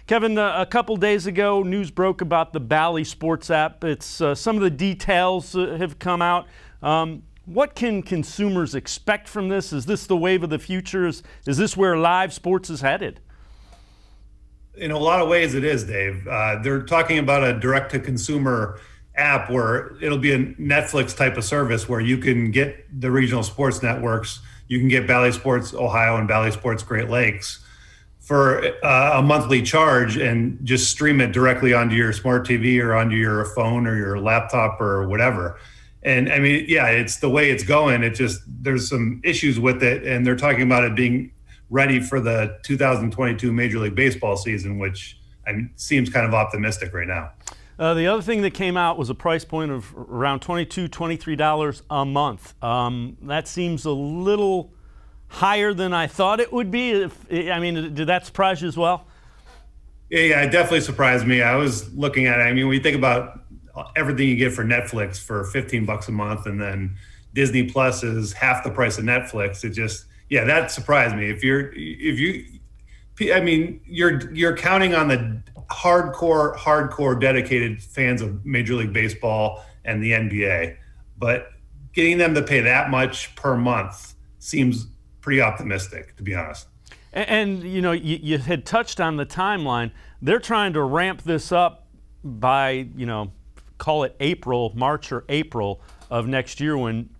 Kevin, a couple days ago, news broke about the Bally Sports App. It's some of the details have come out. What can consumers expect from this? Is this the wave of the future? Is this where live sports is headed? In a lot of ways it is, Dave. They're talking about a direct-to-consumer app where it'll be a Netflix type of service where you can get the regional sports networks. You can get Bally Sports Ohio and Bally Sports Great Lakes for a monthly charge and just stream it directly onto your smart TV or onto your phone or your laptop or whatever. And I mean, yeah, it's the way it's going. It just, there's some issues with it. And they're talking about it being ready for the 2022 Major League Baseball season, which seems kind of optimistic right now. The other thing that came out was a price point of around $22, $23 a month. That seems a little higher than I thought it would be. Did that surprise you as well? Yeah, it definitely surprised me. I was looking at it. I mean, when you think about everything you get for Netflix for $15 a month, and then Disney Plus is half the price of Netflix, it just, yeah, that surprised me. You're counting on the hardcore dedicated fans of Major League Baseball and the NBA, but getting them to pay that much per month seems pretty optimistic, to be honest. And you know, you had touched on the timeline. They're trying to ramp this up by, call it March or April of next year when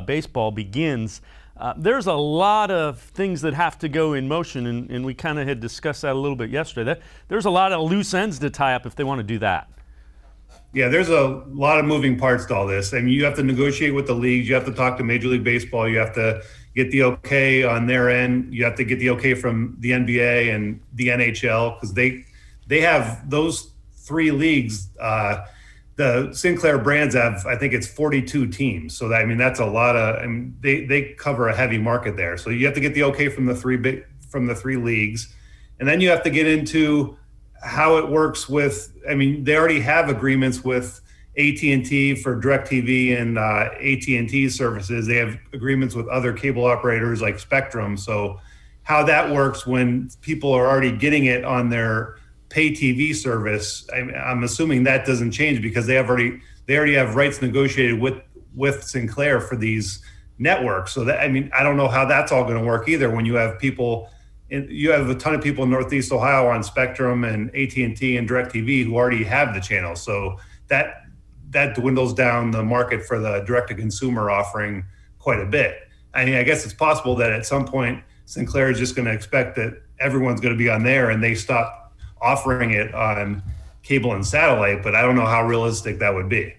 baseball begins. There's a lot of things that have to go in motion, and we kind of had discussed that a little bit yesterday. There's a lot of loose ends to tie up if they want to do that. Yeah, there's a lot of moving parts to all this. I mean, you have to negotiate with the leagues. You have to talk to Major League Baseball. You have to get the okay on their end. You have to get the okay from the NBA and the NHL, because they have those three leagues. The Sinclair brands have, I think it's 42 teams. So that's a lot of, they cover a heavy market there. So you have to get the okay from the three leagues. And then you have to get into how it works with, they already have agreements with AT&T for DirecTV and AT&T services. They have agreements with other cable operators like Spectrum. So how that works when people are already getting it on their pay TV service, I'm assuming that doesn't change, because they already have rights negotiated with Sinclair for these networks. So that, I don't know how that's all going to work either. When you have a ton of people in Northeast Ohio on Spectrum and AT&T and DirecTV who already have the channel. So that dwindles down the market for the direct-to-consumer offering quite a bit. I guess it's possible that at some point Sinclair is just going to expect that everyone's going to be on there and they stop offering it on cable and satellite, but I don't know how realistic that would be.